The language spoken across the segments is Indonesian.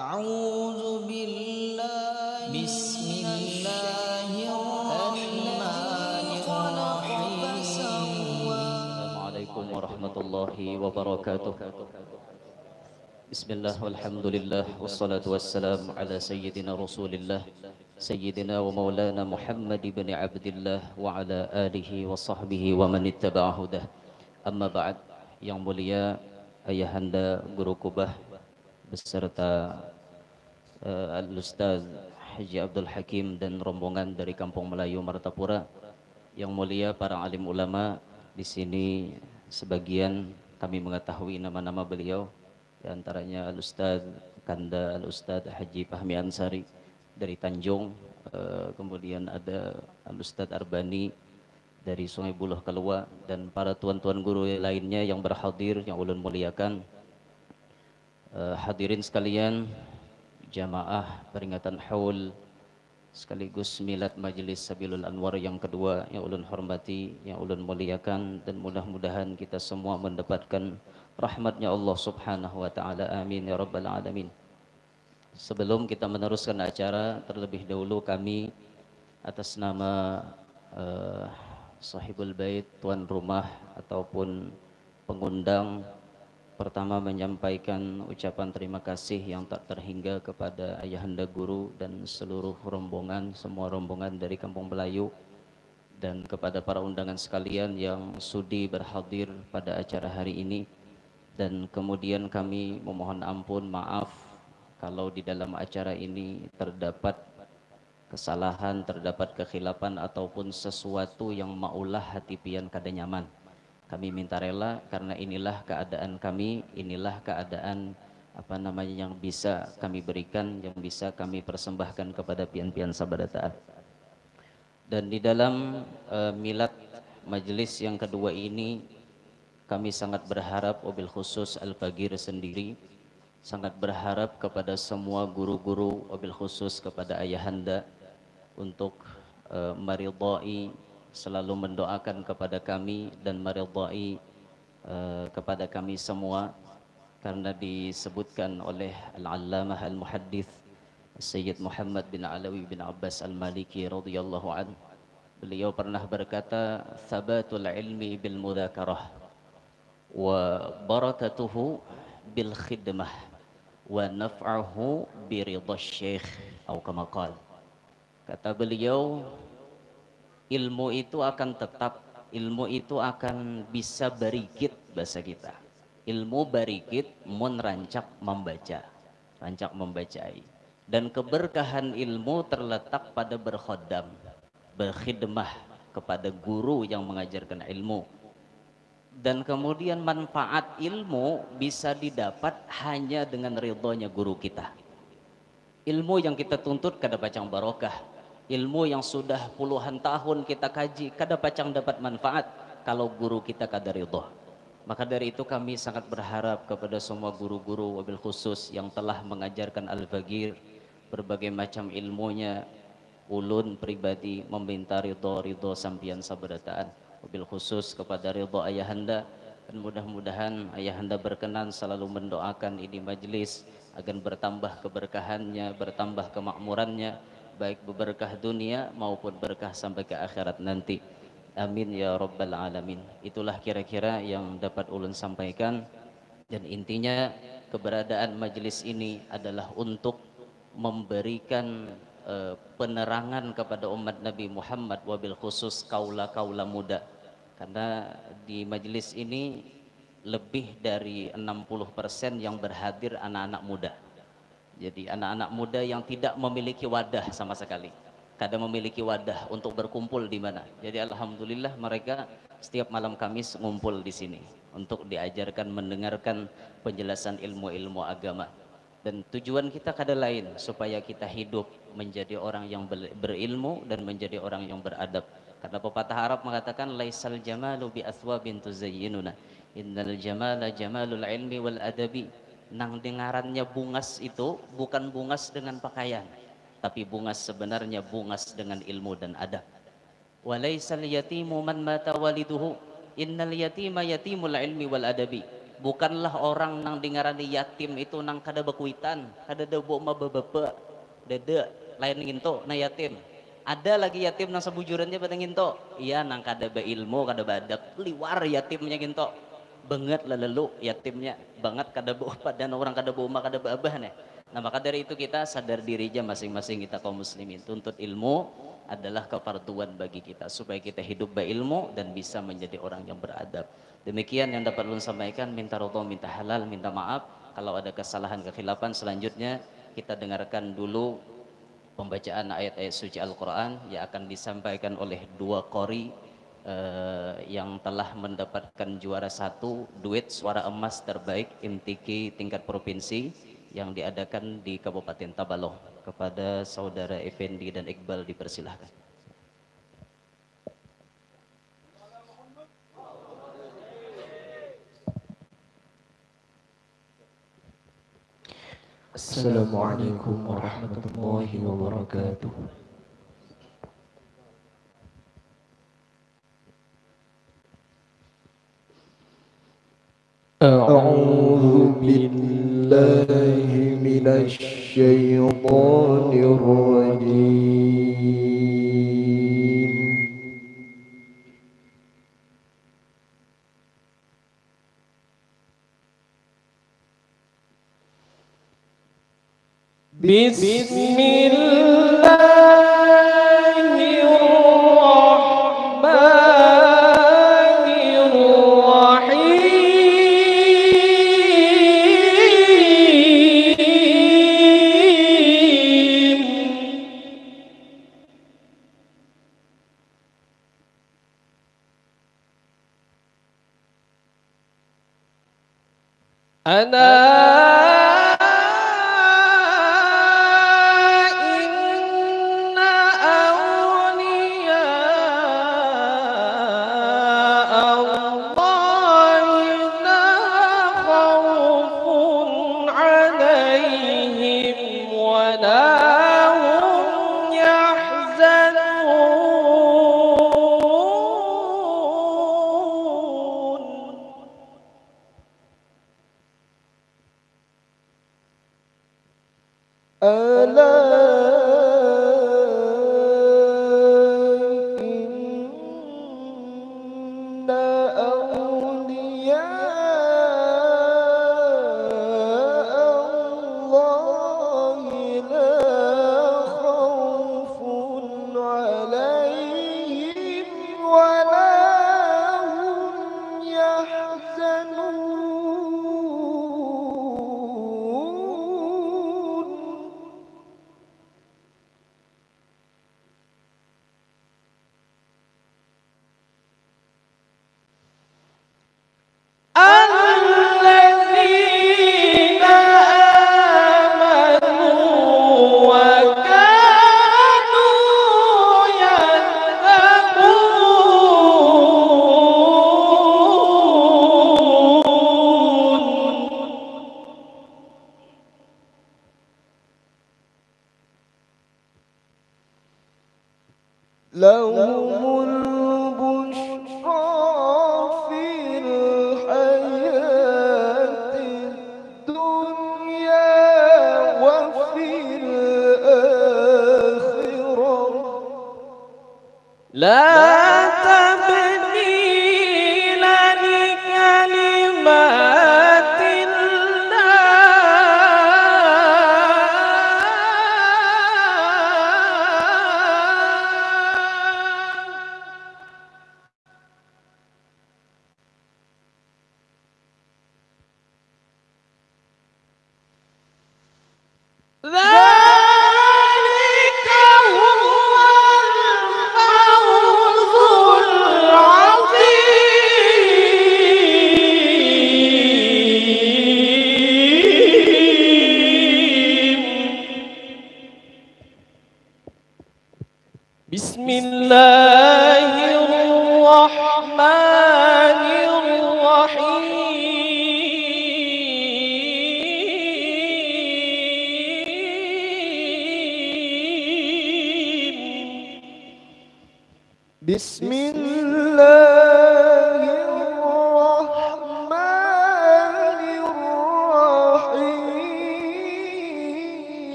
أعوذ بالله بسم الله الرحمن الرحيم Assalamualaikum warahmatullahi wabarakatuh. Bismillah walhamdulillah wassalatu wassalam ala sayyidina rasulillah sayyidina wa maulana Muhammad ibn Abdillah wa ala alihi wa sahbihi wa man ittaba'a hudah. Amma ba'd. Yang mulia ayahanda guru kubah beserta Al-Ustaz Haji Abdul Hakim dan rombongan dari Kampung Melayu Martapura. Yang mulia para alim ulama di sini, sebagian kami mengetahui nama-nama beliau, di antaranya Al-Ustaz Kanda, Al-Ustaz Haji Fahmi Ansari dari Tanjung, kemudian ada Al-Ustaz Arbani dari Sungai Buloh Kelua, dan para tuan-tuan guru lainnya yang berhadir yang ulun muliakan. Hadirin sekalian, jamaah peringatan haul sekaligus milad Majelis Sabilul Anwar yang kedua yang ulun hormati, yang ulun muliakan, dan mudah-mudahan kita semua mendapatkan rahmatnya Allah subhanahu wa ta'ala, amin ya rabbal alamin. Sebelum kita meneruskan acara, terlebih dahulu kami atas nama sahibul bait, tuan rumah ataupun pengundang, pertama menyampaikan ucapan terima kasih yang tak terhingga kepada ayahanda guru dan seluruh rombongan, semua rombongan dari Kampung Melayu, dan kepada para undangan sekalian yang sudi berhadir pada acara hari ini. Dan kemudian kami memohon ampun, maaf kalau di dalam acara ini terdapat kesalahan, terdapat kekhilafan ataupun sesuatu yang maulah hati pian kada nyaman. Kami minta rela karena inilah keadaan kami, inilah keadaan yang bisa kami berikan, yang bisa kami persembahkan kepada pian-pian sabada taat. Dan di dalam milad majelis yang kedua ini, kami sangat berharap, wabil khusus Al-Fagir sendiri sangat berharap kepada semua guru-guru, wabil khusus kepada ayahanda, untuk meridai, selalu mendoakan kepada kami dan meridai kepada kami semua, karena disebutkan oleh Al-Allamah Al-Muhaddith Sayyid Muhammad bin Alawi bin Abbas Al-Maliki radhiyallahu anhu. Beliau pernah berkata, "Thabatul ilmi bil mudzakarah wa barakatuhu bil khidmah wa naf'uhu bi ridha syekh," atau kama qala. Kata beliau, ilmu itu akan tetap, ilmu itu akan bisa barikit, bahasa kita. Ilmu barikit mun rancak membaca, rancak membacai. Dan keberkahan ilmu terletak pada berkhodam, berkhidmah kepada guru yang mengajarkan ilmu. Dan kemudian manfaat ilmu bisa didapat hanya dengan ridhonya guru kita. Ilmu yang kita tuntut kada pacang barokah. Ilmu yang sudah puluhan tahun kita kaji, kada pacang dapat manfaat kalau guru kita kada ridho. Maka dari itu kami sangat berharap kepada semua guru-guru, wabil khusus yang telah mengajarkan Al-Fagir berbagai macam ilmunya. Ulun pribadi meminta ridho sampian sabarataan, wabil khusus kepada ridho ayahanda. Dan mudah-mudahan ayahanda berkenan selalu mendoakan ini majelis agar bertambah keberkahannya, bertambah kemakmurannya, baik berkah dunia maupun berkah sampai ke akhirat nanti. Amin ya rabbal alamin. Itulah kira-kira yang dapat ulun sampaikan. Dan intinya keberadaan majelis ini adalah untuk memberikan penerangan kepada umat Nabi Muhammad, wabil khusus kaula-kaula muda. Karena di majelis ini lebih dari 60% yang berhadir anak-anak muda. Jadi anak-anak muda yang tidak memiliki wadah sama sekali, kada memiliki wadah untuk berkumpul di mana. Jadi alhamdulillah mereka setiap malam Kamis ngumpul di sini untuk diajarkan, mendengarkan penjelasan ilmu-ilmu agama. Dan tujuan kita kada lain supaya kita hidup menjadi orang yang berilmu dan menjadi orang yang beradab. Karena pepatah Arab mengatakan, laisal jamalu bi athwabin tuzayyinuna, innal jamala jamalul ilmi wal adabi. Nang dengarannya bungas itu bukan bungas dengan pakaian, tapi bungas sebenarnya bungas dengan ilmu dan adab. Walaisal yatimu man mata waliduhu, innal yatima yatimul ilmi wal adabi. Bukanlah orang nang dengarani yatim itu nang kada bekuitan, kada debo ma bebepe, dede lain nginto na yatim. Ada lagi yatim nang sebujurannya pada nginto. Iya nang kada beilmu, kada badak, liwar yatimnya nginto. Banget lelelu yatimnya, banget kada bo padan orang kada bo ma kada babah nih. Nah maka dari itu kita sadar diri aja masing-masing kita kaum muslimin, tuntut ilmu adalah kefarduan bagi kita supaya kita hidup berilmu dan bisa menjadi orang yang beradab. Demikian yang dapat ulun sampaikan, minta ridho, minta halal, minta maaf kalau ada kesalahan kekhilafan. Selanjutnya kita dengarkan dulu pembacaan ayat-ayat suci Al-Quran yang akan disampaikan oleh dua qori yang telah mendapatkan juara 1 duit suara emas terbaik MTQ tingkat provinsi yang diadakan di Kabupaten Tabaloh. Kepada saudara Effendi dan Iqbal dipersilahkan. Assalamualaikum warahmatullahi wabarakatuh. A'udzu billahi minasy syaithanir rajim.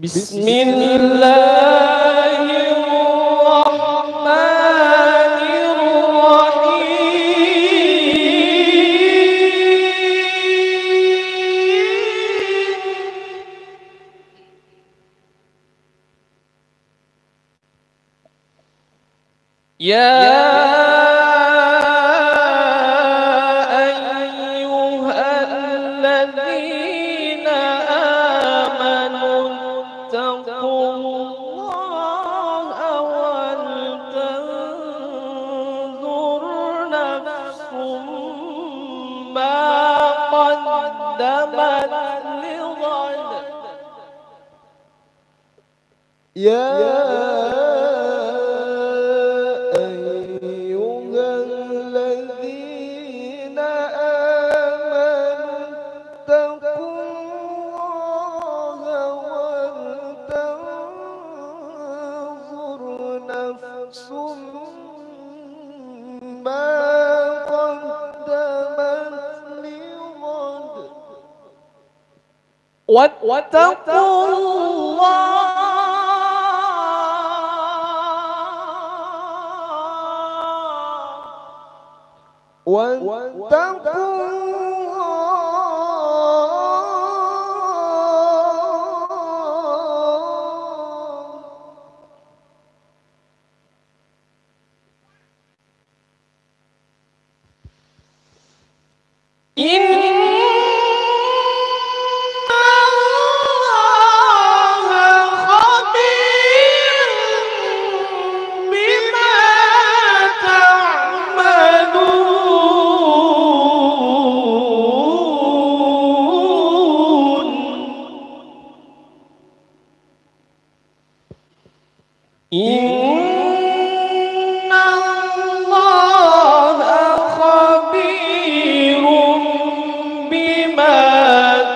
بسم الله الرحمن الرحيم يا أيها الذين آمنوا اتقوا الله ولتنظر نفس ما قدمت لغد واتقوا الله واتقوا إن الله خبير بما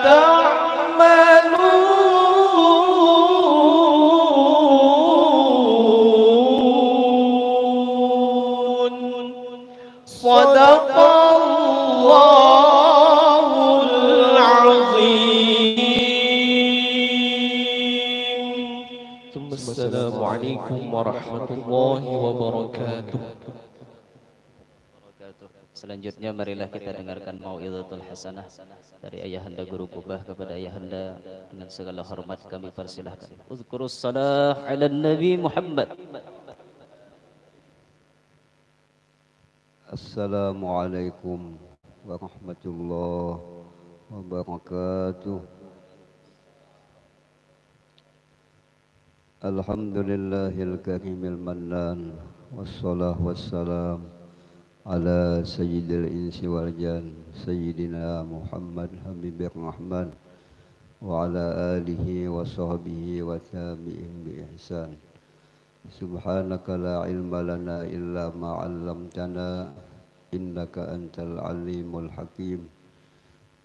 تعملون صدق الله العظيم ثم السلام عليكم ورحمة الله وبركاته. Selanjutnya marilah kita dengarkan mau'izatul hasanah dari Ayahanda Guru Kubah kepada Ayahanda. Dengan segala hormat kami persilahkan. Uzkurus salah ala Nabi Muhammad. Assalamualaikum warahmatullahi wabarakatuh. Alhamdulillahil karimil mannan, wassalatu wassalam ala sayyidil insi wal jan, sayyidina Muhammad habibir rahman wa ala alihi wa sahbihi wa tabi'in bi ihsan. Subhanaka la ilma lana illa ma 'allamtana innaka antal alimul hakim.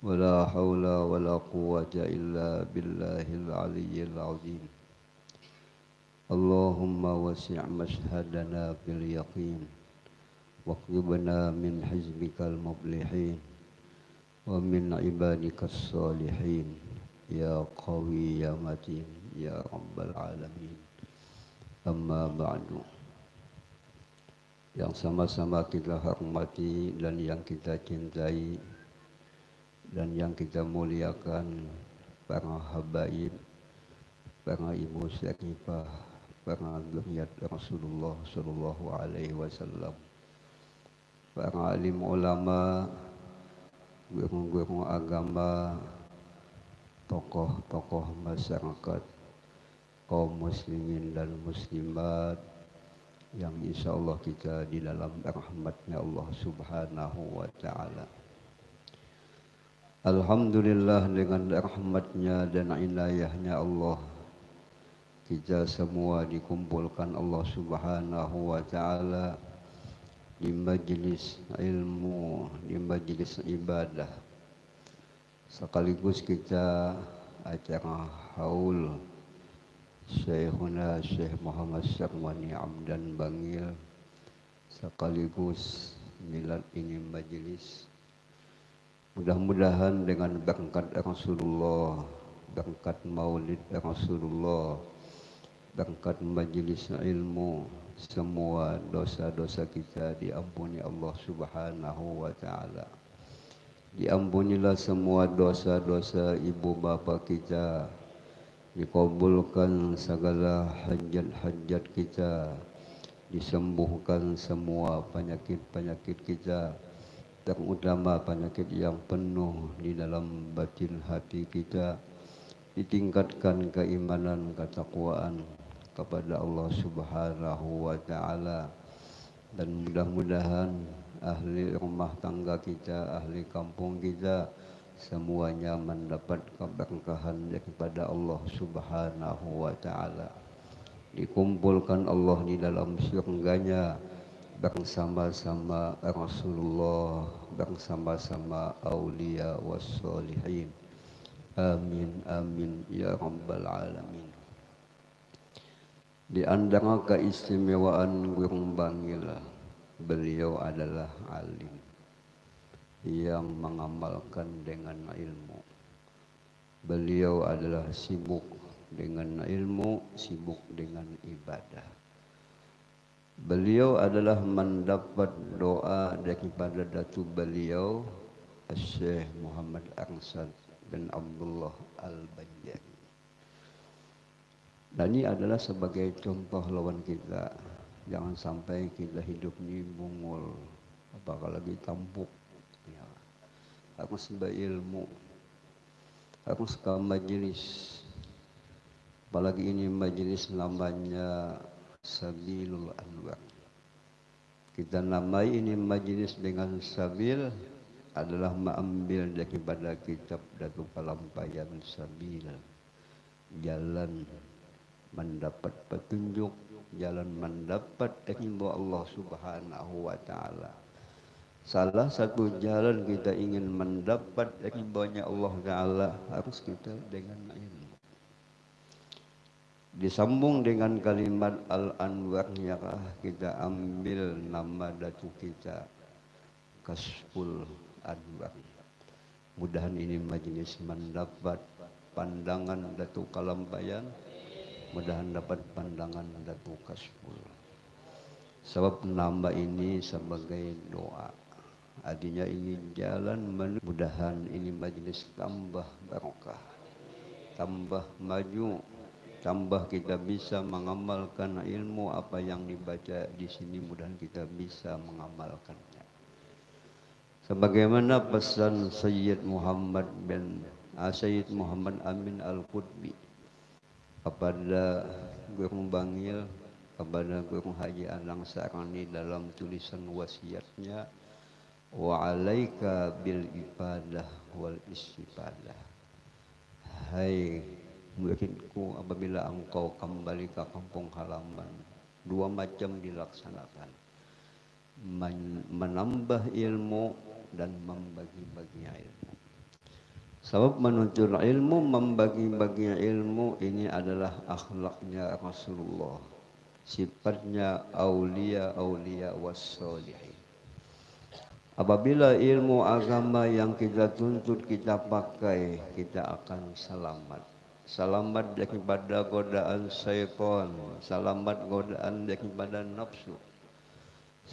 Wa la haula wa la quwwata illa billahil aliyyil azim. Allahumma wasi' mashhadana bil yaqin واكتبنا من حزبك المفلحين ومن عبادك الصالحين يا قوي يا متين يا رب العالمين. Amma ba'du. Yang sama-sama kita hormati dan yang kita cintai dan yang kita muliakan para habaib, para ibu syarifah, para zuriat Rasulullah sallallahu alaihi wasallam, para alim ulama, guru-guru agama, tokoh-tokoh masyarakat, kaum muslimin dan muslimat yang insyaallah kita di dalam rahmatnya Allah subhanahu wa ta'ala. Alhamdulillah, dengan rahmatnya dan inayahnya Allah, kita semua dikumpulkan Allah subhanahu wa ta'ala di majlis ilmu, di majlis ibadah, sekaligus kita acara haul Syekhuna Syekh Muhammad Syarwani Amdan Bangil, sekaligus milad ini majlis. Mudah-mudahan dengan berkat Rasulullah berkat maulid Rasulullah, berkat majelis ilmu, semua dosa-dosa kita diampuni Allah Subhanahu wa taala. Diampunilah semua dosa-dosa ibu bapa kita, dikabulkan segala hajat-hajat kita, disembuhkan semua penyakit-penyakit kita, terutama penyakit yang penuh di dalam batin hati kita, ditingkatkan keimanan, ketakwaan kepada Allah Subhanahu wa taala, dan mudah-mudahan ahli rumah tangga kita, ahli kampung kita semuanya mendapat keberkahan daripada Allah Subhanahu wa taala. Dikumpulkan Allah di dalam surganya bersama-sama Rasulullah, bersama-sama aulia wassalihin. Amin amin ya rabbal alamin. Di antara keistimewaan Guru Bangil, beliau adalah alim yang mengamalkan dengan ilmu. Beliau adalah sibuk dengan ilmu, sibuk dengan ibadah. Beliau adalah mendapat doa daripada datu beliau, Syekh Muhammad Arsad bin Abdullah Al-Banjari. Dan ini adalah sebagai contoh lawan kita. Jangan sampai kita hidup ini bungul, apalagi tampuk. Ya. Harus berilmu, harus ke majelis. Apalagi ini majelis namanya Sabilul Anwar. Kita namai ini majelis dengan Sabil adalah mengambil daripada kitab Datuk Palampayan Sabil. Jalan mendapat petunjuk, jalan mendapat ilmu Allah Subhanahu wa taala. Salah satu jalan kita ingin mendapat ilmunya Allah taala harus kita dengan ilmu. Disambung dengan kalimat Al-Anwarnya kita ambil nama datu kita Kasful Anwar. Mudahan ini majelis mendapat pandangan Datuk Kalampayan, mudahan dapat pandangan Datuk Kasful. Sebab nama ini sebagai doa. Artinya ingin jalan mudahan ini majelis tambah barokah, tambah maju, tambah kita bisa mengamalkan ilmu apa yang dibaca di sini, mudahan kita bisa mengamalkannya. Sebagaimana pesan Sayyid Muhammad Amin Al-Qutbi kepada Guru Bangil, kepada Guru Haji Anang Sarani dalam tulisan wasiatnya, wa alaika bil ibadah wal istifadah. Hai muridku, apabila engkau kembali ke kampung halaman, dua macam dilaksanakan, menambah ilmu dan membagi-bagi ilmu. Sebab menuntut ilmu, membagi-bagi ilmu ini adalah akhlaknya Rasulullah, sifatnya aulia wassalihin. Apabila ilmu agama yang kita tuntut kita pakai, kita akan selamat. Selamat daripada godaan syaitan, selamat godaan daripada nafsu.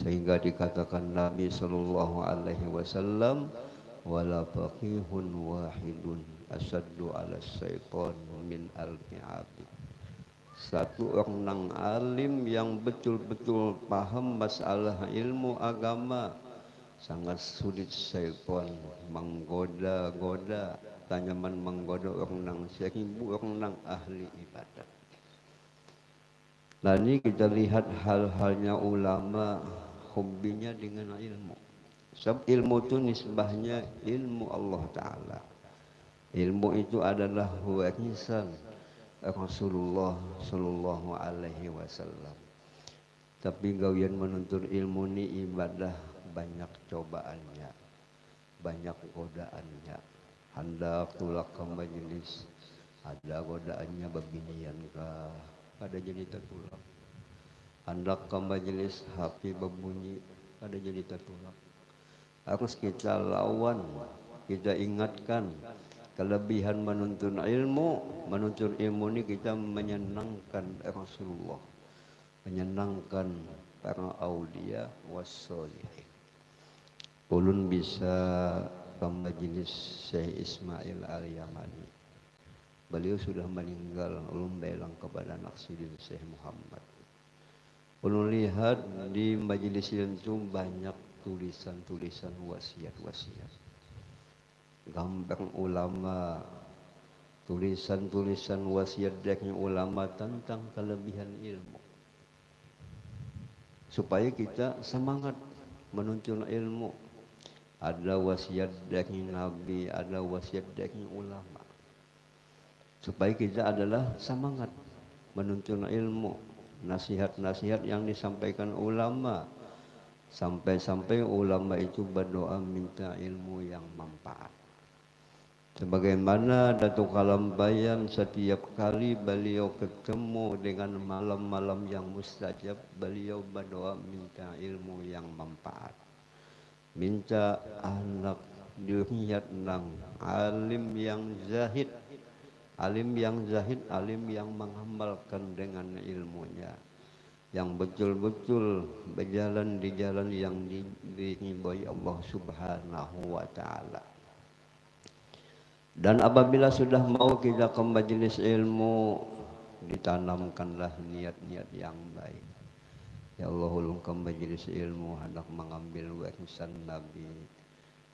Sehingga dikatakan Nabi sallallahu alaihi wasallam, wala faqihun wahidun asaddu ala syaitan min alfi abid. Satu orang alim yang betul-betul paham masalah ilmu agama, sangat sulit syaitan menggoda-goda, tanyaman menggoda orang 1000 orang ahli ibadat. Nah ini kita lihat hal-halnya ulama hobinya dengan ilmu. Sebab ilmu itu nisbahnya ilmu Allah Ta'ala. Ilmu itu adalah warisan Rasulullah Sallallahu Alaihi Wasallam. Tapi gawian menuntut ilmu ini ibadah banyak cobaannya, banyak godaannya. Hendak tulak ke majelis, ada godaannya babinian kah, ada jadi tertulak. Hendak ke majelis, HP berbunyi, ada jadi tertulak. Harus kita lawan, kita ingatkan Kelebihan menuntut ilmu ini kita menyenangkan Rasulullah, menyenangkan para aulia wassolihin. Ulun bisa ke majelis Syekh Ismail Al-Yamani. Beliau sudah meninggal, ulun belang kepada Naqsyuddin Syekh Muhammad. Ulun lihat di majelis itu banyak tulisan-tulisan wasiat-wasiat. Gambar ulama, tulisan-tulisan wasiat dari ulama tentang kelebihan ilmu. Supaya kita semangat menuntut ilmu. Ada wasiat dari Nabi, ada wasiat dari ulama. Supaya kita adalah semangat menuntut ilmu. Nasihat-nasihat yang disampaikan ulama. Sampai-sampai ulama itu berdoa minta ilmu yang manfaat. Sebagaimana Datuk Kalam Bayan setiap kali beliau ketemu dengan malam-malam yang mustajab, beliau berdoa minta ilmu yang manfaat. Minta anak dilihat nang alim yang zahid, alim yang mengamalkan dengan ilmunya, yang betul-betul berjalan di jalan yang diridhoi Allah Subhanahu wa taala. Dan apabila sudah mau kita ke majelis ilmu, ditanamkanlah niat-niat yang baik. Ya Allah, ulun ke majelis ilmu hendak mengambil warisan Nabi.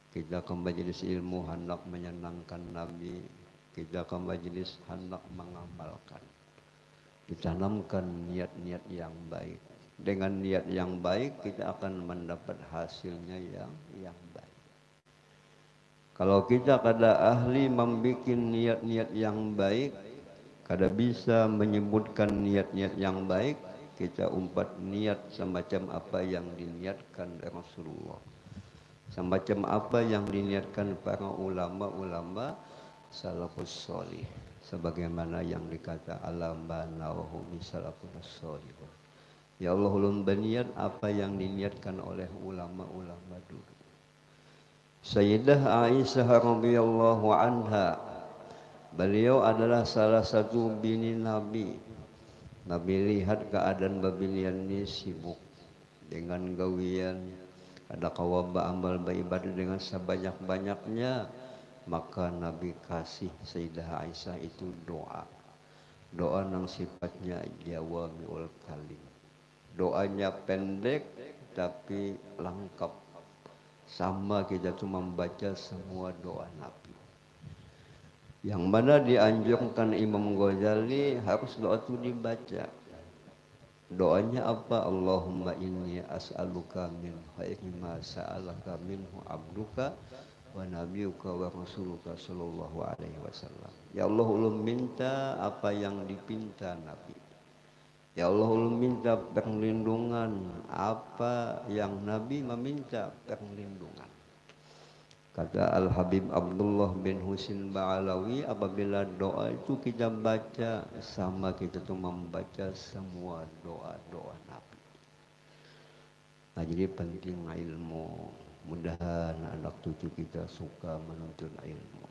Kita ke majelis ilmu hendak menyenangkan Nabi. Kita ke majelis hendak mengamalkan. Ditanamkan niat-niat yang baik. Dengan niat yang baik kita akan mendapat hasilnya yang baik. Kalau kita kada ahli membuat niat-niat yang baik, kada bisa menyebutkan niat-niat yang baik, kita umpat niat semacam apa yang diniatkan Rasulullah. Semacam apa yang diniatkan para ulama-ulama salafus sholih. Sebagaimana yang dikata alambana wa hum salafus sholih. Ya Allah, ulun berniat apa yang diniatkan oleh ulama-ulama dulu. Sayyidah Aisyah radhiyallahu anha, beliau adalah salah satu bini Nabi. Nabi lihat keadaan babilian ini sibuk dengan gawian, ada kawaba amal beribadah dengan sebanyak-banyaknya, maka Nabi kasih Sayyidah Aisyah itu doa. Doa yang sifatnya jawamiul kalim. Doanya pendek tapi lengkap. Sama kita cuma membaca semua doa Nabi. Yang mana dianjurkan Imam Ghazali harus doa itu dibaca. Doanya apa? Allahumma inni as'aluka min khairi ma sa'alaka minhu abduka wa nabiyuka wa rasuluka sallallahu alaihi wasallam. Ya Allah, ulun minta apa yang dipinta Nabi. Ya Allah, ulun minta perlindungan apa yang Nabi meminta perlindungan. Kata Al-Habib Abdullah bin Husin Ba'alawi, apabila doa itu kita baca sama kita tuh membaca semua doa-doa Nabi. Nah, jadi penting ilmu. Mudahan anak cucu kita suka menuntut ilmu,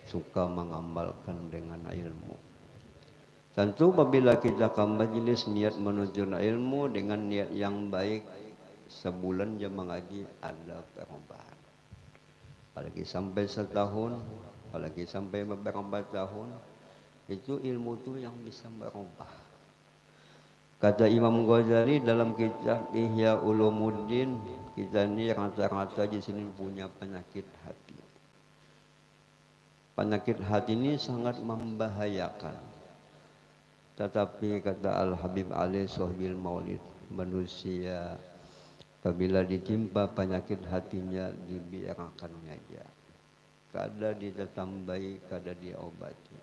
suka mengamalkan dengan ilmu. Tentu apabila kita ke majelis niat menuntut ilmu dengan niat yang baik, sebulan jam mengaji ada perubahan. Apalagi sampai setahun, apalagi sampai beberapa tahun, itu ilmu itu yang bisa berubah. Kata Imam Ghazali dalam kitab Ihya Ulumuddin, kita ini rata-rata di sini punya penyakit hati. Penyakit hati ini sangat membahayakan. Tetapi kata Al-Habib Ali Sohbil Maulid, manusia apabila ditimpa penyakit hatinya dibiarkan saja. Kada ditatambai, kada diobati.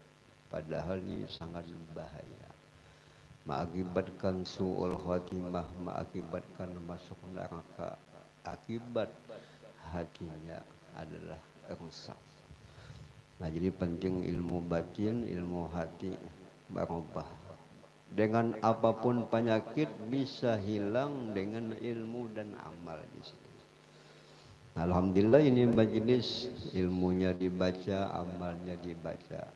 Padahal ini sangat berbahaya. Mengakibatkan su'ul khatimah, mengakibatkan masuk neraka. Akibat hatinya adalah rusak. Nah, jadi penting ilmu batin, ilmu hati berubah. Dengan apapun penyakit bisa hilang dengan ilmu dan amal di sini. Alhamdulillah ini majelis ilmunya dibaca, amalnya dibaca.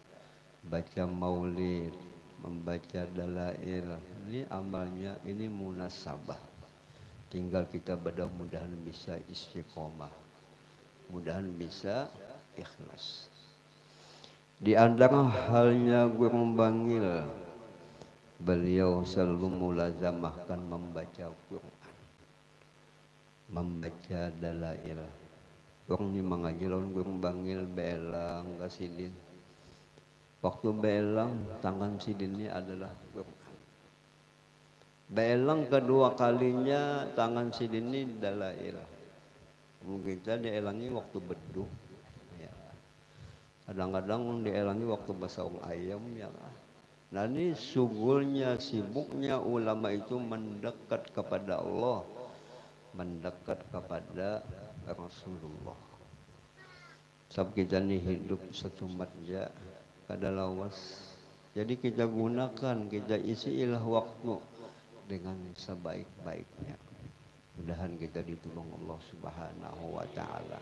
Baca maulid, membaca dalail, ini amalnya, ini munasabah. Tinggal kita mudah-mudahan bisa istiqomah, mudahan bisa ikhlas. Di antara halnya guru Bangil, beliau selalu mulazamahkan membaca Quran, membaca dalail. Orang ni mengaji lawan guru Bangil belang kasidin. Waktu belang tangan sidin ini adalah Quran. Belang kedua kalinya tangan sidin ini dalail. Mungkin kita dielangi waktu beduh. Ya. Kadang-kadang dielangi waktu basahung ayam ya. Nah ini sugulnya, sibuknya ulama itu mendekat kepada Allah, mendekat kepada Rasulullah. Sebab kita ini hidup satu matja, kada lawas. Jadi kita gunakan, kita isilah waktu dengan sebaik-baiknya. Mudahan kita ditolong Allah Subhanahu wa taala.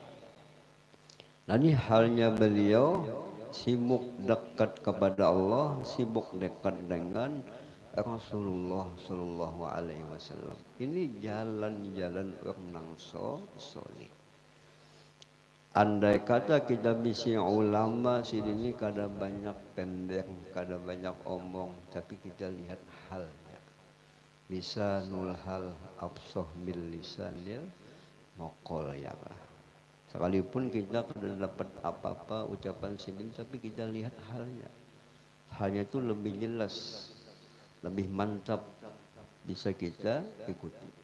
Nah ini halnya beliau sibuk dekat kepada Allah, sibuk dekat dengan Rasulullah sallallahu alaihi wasallam. Ini jalan-jalan orang soleh. Andai kata kita bisa ulama sini kada banyak pendek, kada banyak omong, tapi kita lihat halnya. Lisanul hal afsah bil lisanil maqal ya Pak. Sekalipun kita tidak dapat apa-apa ucapan sidin, tapi kita lihat halnya. Halnya itu lebih jelas, lebih mantap, bisa kita ikuti.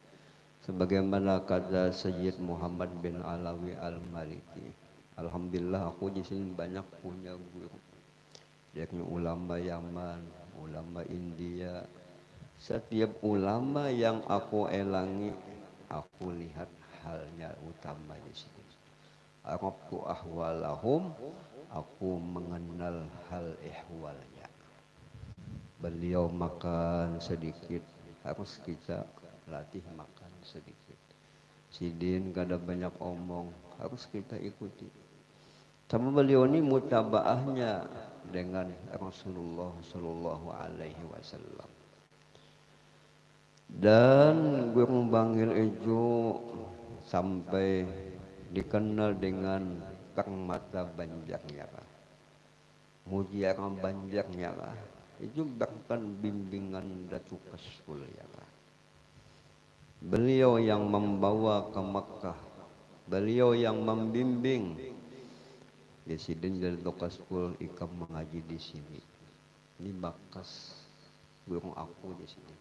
Sebagaimana kata Sayyid Muhammad bin Alawi Al-Maliki. Alhamdulillah aku di sini banyak punya guru. Yakni ulama Yaman, ulama India. Setiap ulama yang aku elangi, aku lihat halnya utama di sini. Arabtu ahwalahum, aku mengenal hal ihwalnya. Beliau makan sedikit, harus kita latih makan sedikit. Sidin kada banyak omong, harus kita ikuti. Sama beliau ini mutabaahnya dengan Rasulullah sallallahu alaihi wasallam. Dan guru Bangil itu sampai dikenal dengan Kang Mata Banjarnya Pak. Mujiarah Banjarnya Pak. Itu bahkan bimbingan Datuk Kaspul ya Pak. Beliau yang membawa ke Makkah, beliau yang membimbing. Presiden Datuk Kaspul ikam mengaji di sini. Ini bakas guru aku di sini.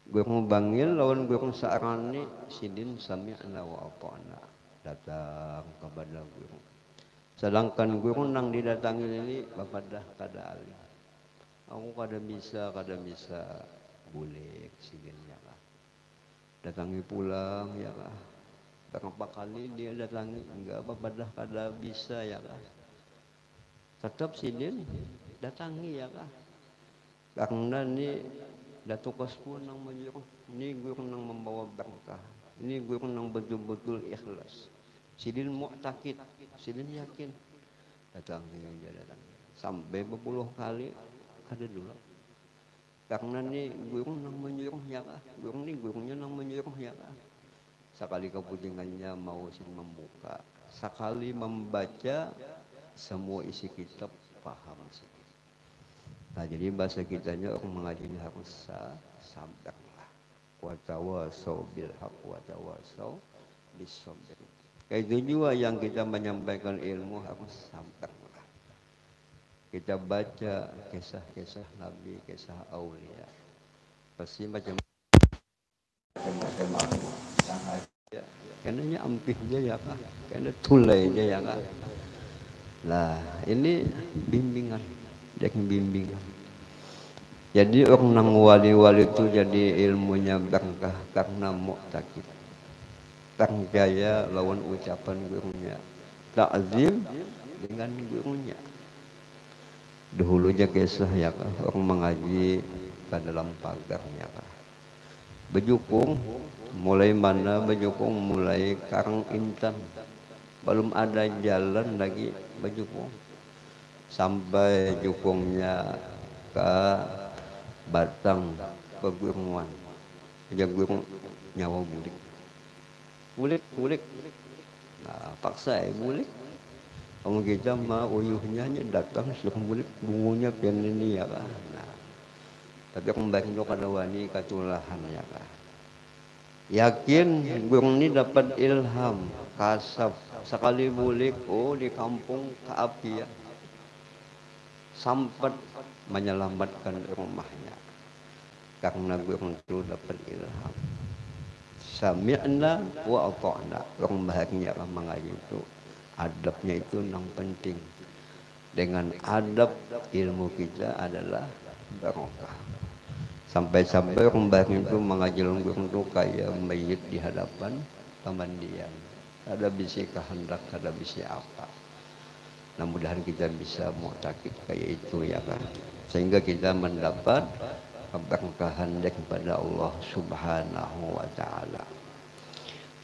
Guru Bangil lawan guru Sa'rani sidin sami'na wa ata'na, datang kepada guru. Sedangkan guru nang didatangi ini bapadah kada ali. Aku kada bisa boleh sidinnya kah. Datangi pulang ya kah. Berapa kali dia datangi enggak bapadah kada bisa ya kah. Tetap sidin datangi ya kah. Karena ni Datuk Kaspul nang menyuruh, ini guru nang membawa berkah, ini guru nang betul-betul ikhlas. Sidin mu'takid, sidin yakin. Datang dia datang. Sampai berpuluh kali ada dulu. Karena ini guru nang menyuruhnya kah, guru ini gurunya nang menyuruhnya kah. Sekali kepentingannya mau sin membuka, sekali membaca semua isi kitab paham sih. Nah jadi bahasa kitanya orang mengaji ini harus sabarlah. Wa tawasau bil haq wa tawasau bis sabr. Itu juga yang kita menyampaikan ilmu harus sabarlah. Kita baca kisah-kisah Nabi, kisah aulia. Pasti macam-macam ya. Karena ampih aja ya kak, karena tulai aja ya kak. Nah ini bimbingan. Dia bimbingan. Jadi orang wali-wali itu jadi ilmunya berkah karena mu'takid. Percaya lawan ucapan gurunya. Ta'zim dengan gurunya. Dahulunya kisah ya kah, orang mengaji ke dalam pagarnya kah. Bejukung mulai mana? Bejukung mulai Karang Intan, belum ada jalan lagi Bejukung sampai jukungnya ke Batang Pegunungan. Jagung nyawa bulik. Nah, paksa bulik. Kamu kita mah uyuhnya datang sudah bulik bungunya pian ini ya kan. Nah, tapi kembali itu kada wani katulahan ya kan. Yakin burung ini dapat ilham kasab sekali bulik di kampung keapian sampai menyelamatkan rumahnya karena burung itu dapat ilham. Sami'na wa ata'na. Orang bahagia mengaji itu adabnya itu yang penting. Dengan adab ilmu kita adalah barokah. Sampai-sampai orang bahagia itu mengaji orang itu kayak mayit di hadapan pemandian. Ada bisi kehendak, ada bisi apa. Nah, mudahan kita bisa mu'takid kayak itu ya kan. Sehingga kita mendapat keberkahan daripada Allah Subhanahu wa ta'ala.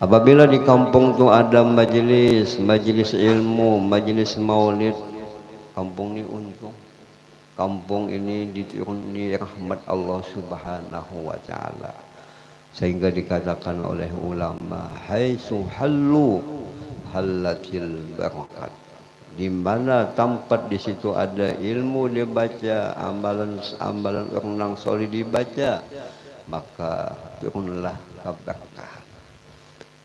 Apabila di kampung itu ada majelis ilmu, majelis maulid, kampung ini untung. Kampung ini dituruni rahmat Allah Subhanahu wa ta'ala. Sehingga dikatakan oleh ulama, haitsu hallu hallatil barakat. Di mana tempat di situ ada ilmu dibaca, amalan orang soleh dibaca, maka turunlah keberkahan.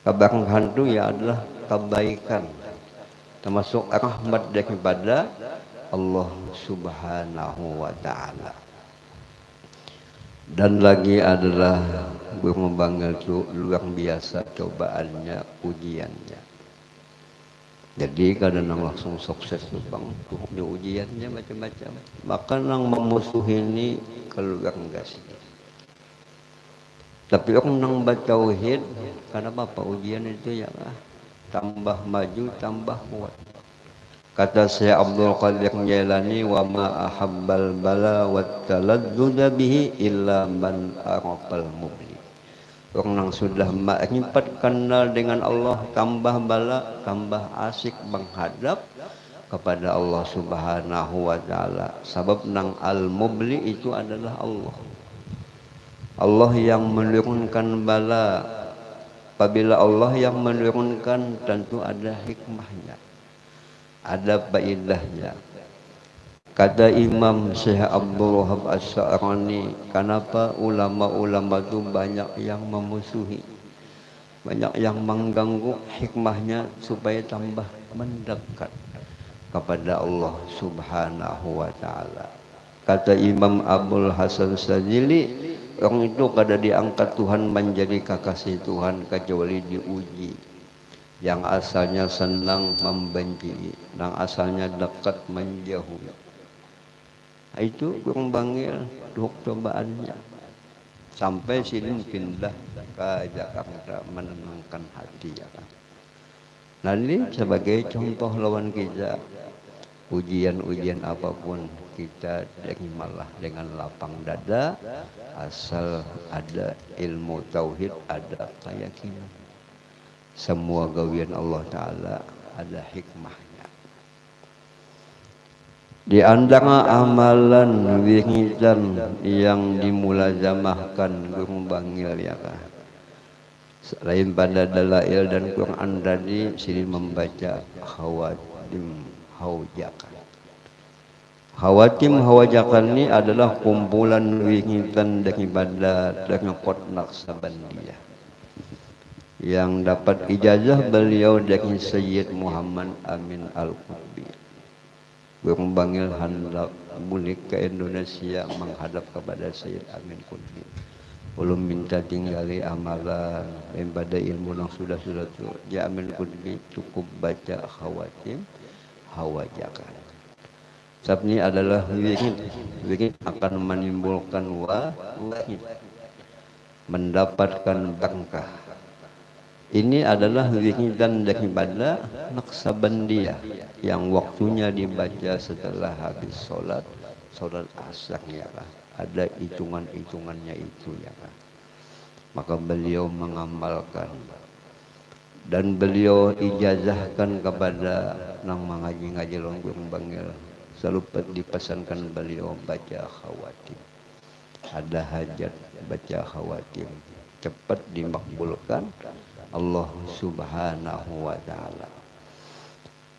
Keberkahan itu ya adalah kebaikan, termasuk rahmat daripada Allah Subhanahu wa ta'ala. Dan lagi adalah burung bangil itu luar biasa cobaannya, ujiannya. Jadi kadang langsung sukses tuh bang, di ujiannya macam-macam. Maka yang memusuhi ini keluar enggak sih. Tapi orang yang bertauhid, kenapa apa ujian itu ya tambah maju, tambah kuat. Kata Syekh Abdul Qadir Jailani, wa ma ahabbal bala wa taladduda bihi illa man arafal mubli. Orang yang sudah mengipat kenal dengan Allah, tambah bala, tambah asik menghadap kepada Allah Subhanahu wa ta'ala. Sebab nang al-mubli itu adalah Allah. Allah yang menurunkan bala. Apabila Allah yang menurunkan, tentu ada hikmahnya, ada faedahnya. Kata Imam Syekh Abdul Wahab As-Sa'rani, kenapa ulama-ulama itu banyak yang memusuhi, banyak yang mengganggu, hikmahnya supaya tambah mendekat kepada Allah Subhanahu wa ta'ala. Kata Imam Abdul Hasan Sajili, orang itu kada diangkat Tuhan menjadi kekasih Tuhan kecuali diuji. Yang asalnya senang membenci, yang asalnya dekat menjauhi. Itu kurang bangil duk cobaannya sampai sini pindah ke Jakarta menenangkan hati ya kan. Nah ini sebagai contoh lawan kita, ujian-ujian apapun kita terimalah dengan lapang dada asal ada ilmu tauhid, ada keyakinan. Semua gawian Allah Ta'ala ada hikmahnya. Di antara amalan wiridan yang dimulazamahkan guru bangil ya kan, selain pada dalail dan Quran tadi, sini membaca khawatim haujakan. Khawatim haujakan ini adalah kumpulan wiridan daripada Pot Naqsabandiyah yang dapat ijazah beliau dari Sayyid Muhammad Amin Al-Qutbi. Burung bangil hendak mulik ke Indonesia menghadap kepada Sayyid Amin Qutbi. Belum minta tinggali amalan daripada ilmu yang sudah-sudah tu. Ya Amin Qutbi cukup baca khawatim hawajakan. Sebab ini adalah wirid akan menimbulkan wahid, mendapatkan berkah. Ini adalah wiridan daripada Naqsabandiyah yang waktunya dibaca setelah habis sholat asar ya kan. Ada hitungan-hitungannya itu ya kan. maka beliau mengamalkan dan beliau ijazahkan kepada nang mengaji-ngaji longgong bangil. Selalu dipesankan beliau baca khawatim. Ada hajat baca khawatim, cepat dimakbulkan Allah Subhanahu wa taala.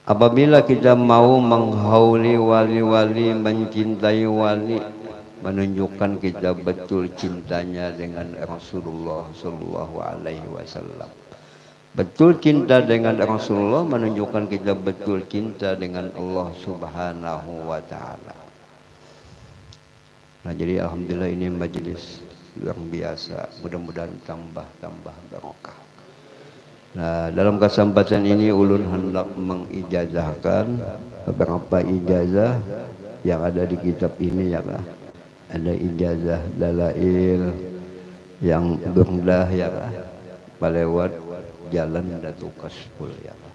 Apabila kita mau menghauli wali-wali, mencintai wali, menunjukkan kita betul cintanya dengan Rasulullah sallallahu alaihi wasallam. Betul cinta dengan Rasulullah menunjukkan kita betul cinta dengan Allah Subhanahu wa taala. Nah, jadi alhamdulillah ini majelis luar biasa. Mudah-mudahan tambah barokah. Nah, dalam kesempatan ini ulun hendak mengijazahkan beberapa ijazah yang ada di kitab ini ya lah. Ada ijazah dalail yang berdah ya lah. Lewat jalan Datuk Kasbul ya lah.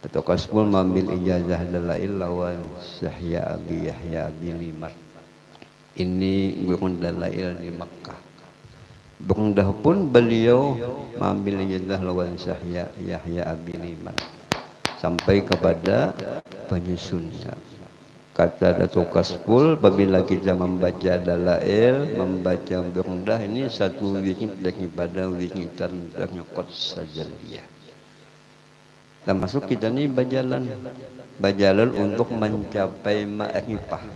Datuk Kasbul mengambil ijazah dalail lawan Syahya Abi Yahya Abi Limat. Ini guru dalail di Makkah. Berundah pun beliau mengambil ijazah lawan Syahya Yahya Abi Limat sampai kepada penyusunnya. Kata Datuk Kasbul, apabila kita membaca dalail, membaca berundah, ini satu wujud daripada wujudan ternyakot saja dia. Termasuk kita ini berjalan untuk mencapai ma'rifah.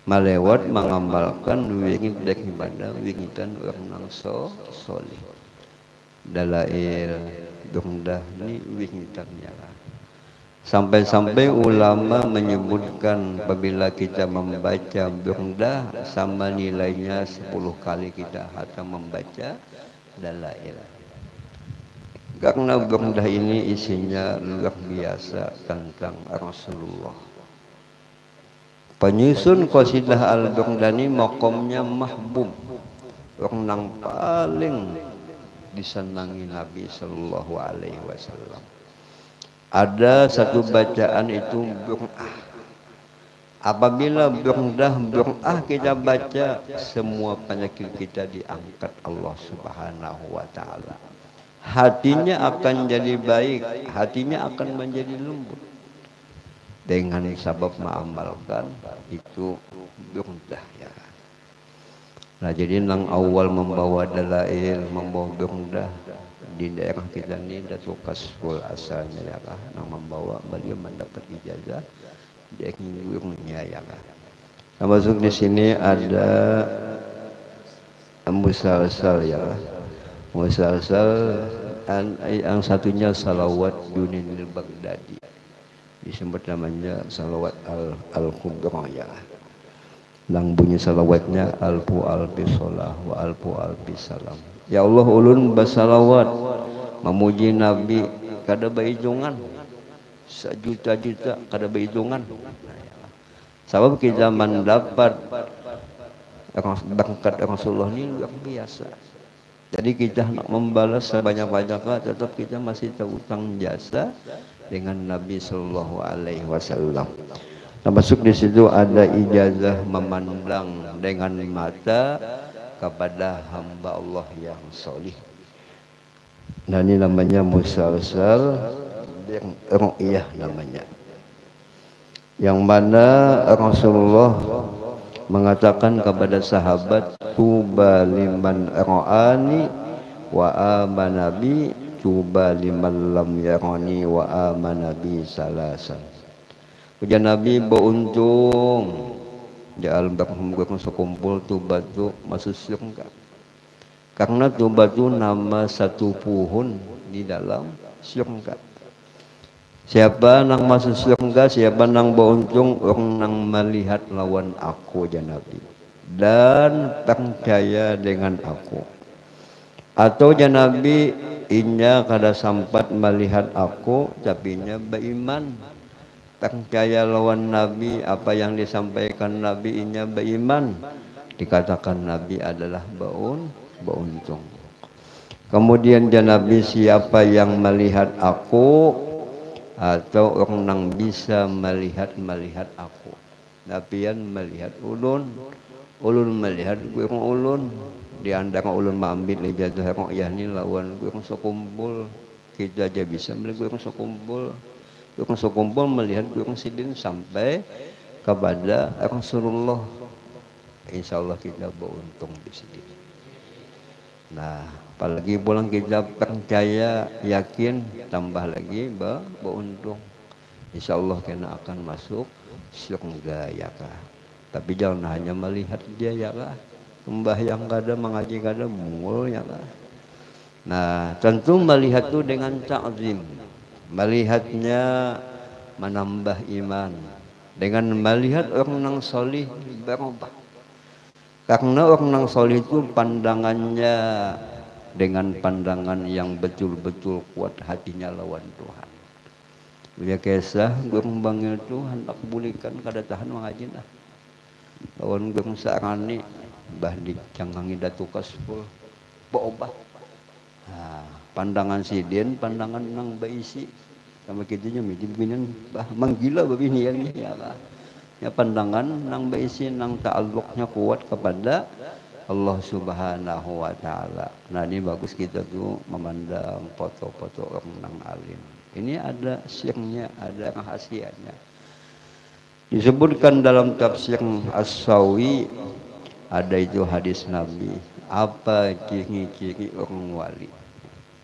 Melewat mengamalkan wingit dek ibadah wingitan orang soleh dalail berundah ini wingitannya lah. Sampai-sampai ulama menyebutkan apabila kita membaca berundah sama nilainya 10 kali kita hatam membaca dalail. Karena berundah ini isinya luar biasa tentang Rasulullah. Penyusun qasidah Al-Baghdadi makomnya mahbub, orang yang paling disenangi Nabi sallallahu alaihi wasallam. Ada satu bacaan itu bur'ah. Apabila bur'ah kita baca, semua penyakit kita diangkat Allah Subhanahu wa taala. Hatinya akan jadi baik, hatinya akan menjadi lembut. Dengan sabab mengamalkan itu berundah ya. Nah, jadi nang awal membawa dalail, membawa berundah di daerah kita ini Datuk Kasbul asalnya ya kah, nang membawa beliau mendapat ijazah dari gurunya ya kah. Nah, masuk di sini ada musalsal ya kah. Musalsal yang satunya salawat Junidil Baghdadi. Disebut namanya salawat al-kubra ya. Lang bunyi salawatnya alfu alfi sholah wa alfu alfi salam. Ya Allah ulun bersalawat memuji Nabi kada berhitungan, sejuta-juta kada berhitungan. Sebab kita mendapat berkat Rasulullah ini luar biasa. Jadi kita nak membalas sebanyak-banyaknya, tetap kita masih terutang jasa dengan Nabi Sallallahu Alaihi Wasallam. Nah, masuk di situ ada ijazah memandang dengan mata kepada hamba Allah yang solih. Nah, ini namanya musalsal ru'yah namanya. Yang mana Rasulullah mengatakan kepada sahabat, tuba liman ra'ani wa amana bi, tuba liman lam yarani wa amana bi salasan. Ujar Nabi, beruntung ya al-bakum sekumpul tuba tu masuk surga. Karena tuba tu nama satu pohon di dalam surga. Siapa nang masuk surga, siapa nang beruntung, orang nang melihat lawan aku ya Nabi dan percaya dengan aku. Atau ya Nabi, inya kada sempat melihat aku tapi nya beriman, percaya lawan Nabi, apa yang disampaikan Nabi inya beriman, dikatakan Nabi adalah beruntung. Kemudian ya Nabi, siapa yang melihat aku atau orang yang bisa melihat aku, tapi yang melihat ulun ulun melihat gue kong ulun di antara ulun mambil ijazah kong ya ni lawan gue kong sekumpul kita aja bisa melihat gue kong sekumpul melihat gue kong sidin sampai kepada Rasulullah. Insya Allah kita beruntung di sini. Nah, apalagi pulang kita percaya, yakin, tambah lagi beruntung. Insya Allah kena akan masuk surga ya kah. Tapi jangan hanya melihat dia ya kah. Sembahyang kada, mengaji kada, mul ya kah. Nah, tentu melihat itu dengan ta'zim. Melihatnya menambah iman. Dengan melihat orang yang solih berubah. Karena orang yang solih itu pandangannya dengan pandangan yang betul-betul kuat hatinya lawan Tuhan. Dia kisah gue membangun Tuhan tak bulikan kada tahan mengaji lah. Lawan gue sarani bah dicanggangi datu kaspul beobat. Nah, pandangan sidin, pandangan nang baisi sama kitunya mimpinin bah menggila babiniannya ya lah. Ya pandangan nang baisi nang ta'alluqnya kuat kepada Allah Subhanahu wa taala. Nah, ini bagus kita tuh memandang foto-foto orang nang alim. Ini ada sirnya, ada rahasianya. Disebutkan dalam tafsir As-Sawi ada itu hadis Nabi. Apa ciri-ciri orang wali?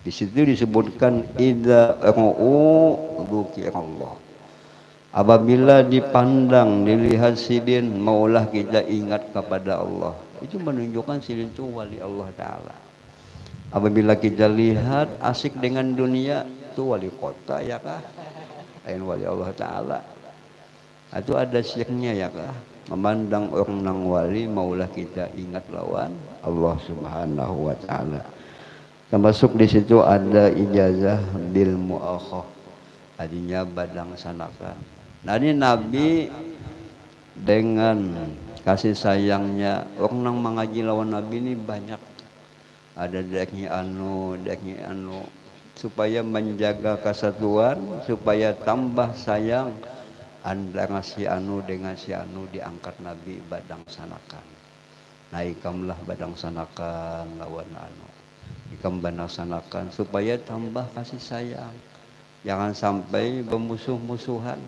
Di situ disebutkan idza ra'u dzikirallah. Apabila dipandang, dilihat sidin, maulah kita ingat kepada Allah. Itu menunjukkan sidin itu wali Allah Ta'ala. Apabila kita lihat asik dengan dunia, itu wali kota ya kah? Lain wali Allah Ta'ala. Itu ada sirnya ya kah? Memandang orang nang wali, maulah kita ingat lawan Allah Subhanahu wa Ta'ala. Termasuk di situ ada ijazah bil mu'akhah. Artinya badang sanakan. Nah, ini Nabi dengan kasih sayangnya orang yang mengaji lawan Nabi ini banyak. Ada dari anu supaya menjaga kesatuan, supaya tambah sayang antara si anu dengan si anu diangkat Nabi badang sanakan. Nah, ikamlah badang sanakan lawan anu. Ikam badang sanakan supaya tambah kasih sayang. Jangan sampai bermusuh-musuhan.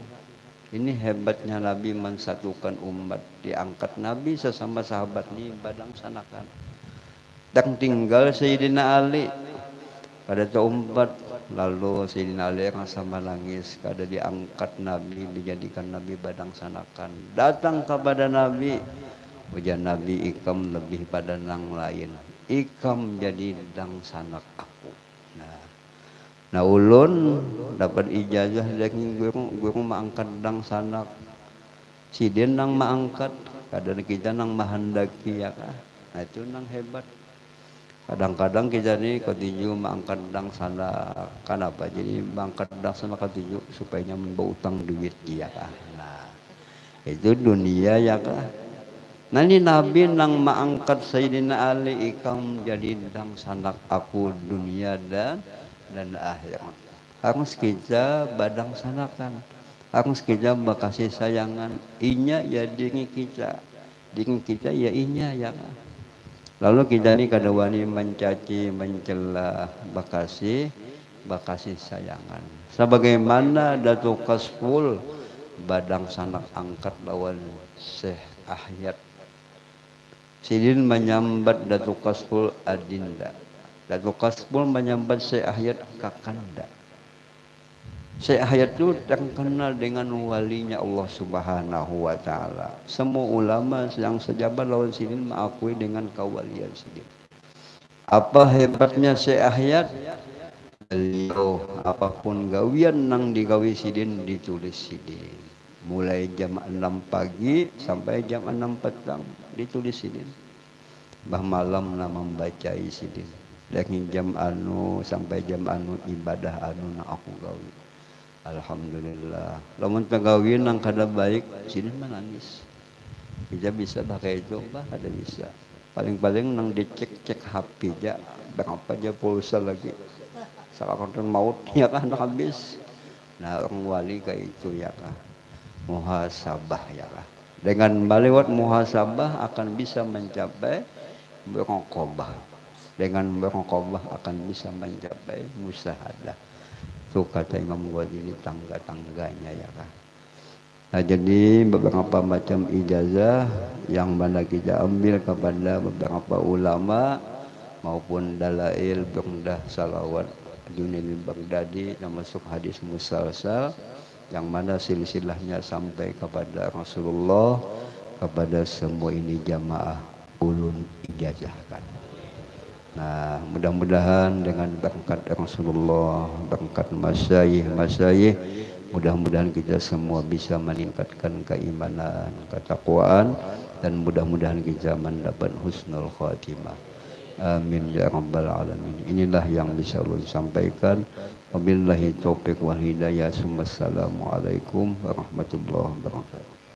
Ini hebatnya Nabi mensatukan umat. Diangkat Nabi sesama sahabat ini badang sanakan. Dan tinggal Sayyidina Ali. Kada terumpat. Lalu Sayyidina Ali rasa menangis. Kada diangkat Nabi. Dijadikan Nabi badang sanakan. Datang kepada Nabi. Ujian Nabi ikam lebih pada nang lain. Ikam jadi dang sanak aku. Nah, ulun dapat ijazah dari guru mangangkat dang sanak. Sidin nang maangkat, kadang kita nang mahandaki ya kah. Nah, itu nang hebat. Kadang-kadang kita ni ketujuh maangkat dang sanak. Kenapa? Jadi maangkat dang sanak ketujuh supaya membautang duit dia kah. Nah, itu dunia ya kah. Nah, ini Nabi nang maangkat Sayyidina Ali ikam jadi dang sanak aku dunia dan akhirat. Harus kita badang sanakan. Harus kita berkasih sayangan. Inya ya diri kita. Diri kita ya inya ya. Lalu kita ni kadawani mencaci, mencela, berkasih sayangan. Sebagaimana Datuk Kasful badang sanak angkat lawan Syekh Ahyad. Sidin menyambat Datuk Kasful adinda. Datuk Kasful menyambat Syekh Ahyad kakanda. Syekh Ahyad itu terkenal dengan walinya Allah Subhanahu wa Ta'ala. Semua ulama yang sejabat lawan Sidin mengakui dengan kewalian Sidin. Apa hebatnya Syekh Ahyad? Beliau apapun gawian nang digawi Sidin ditulis Sidin. Mulai jam 6 pagi sampai jam 6 petang ditulis Sidin. Bah malam nama membacai Sidin. Dari jam anu sampai jam anu ibadah anu na aku gawi. Alhamdulillah. Lamun pegawai nang kada baik, Sidin menangis. Kita bisa pakai itu, bah kada bisa. Paling-paling nang dicek HP aja, berapa aja pulsa lagi. Sakaratul maut ya kan habis. Nah, orang wali kayak itu ya kah. Muhasabah ya kah. Dengan melewat muhasabah akan bisa mencapai muraqabah. Dengan muraqabah akan bisa mencapai musyahadah. Itu kata Imam Ghazali tangga-tangganya ya kan. Nah, jadi beberapa macam ijazah yang mana kita ambil kepada beberapa ulama maupun dalail berdah salawat Junil Baghdadi termasuk hadis musalsal yang mana silsilahnya sampai kepada Rasulullah, kepada semua ini jamaah ulun ijazahkan. Nah, mudah-mudahan dengan berkat Rasulullah, berkat masyayikh, mudah-mudahan kita semua bisa meningkatkan keimanan, ketakwaan, dan mudah-mudahan kita mendapat husnul khatimah. Amin ya rabbal alamin. Inilah yang bisa ulun sampaikan. Wabillahi taufiq wal hidayah. Assalamualaikum warahmatullahi wabarakatuh.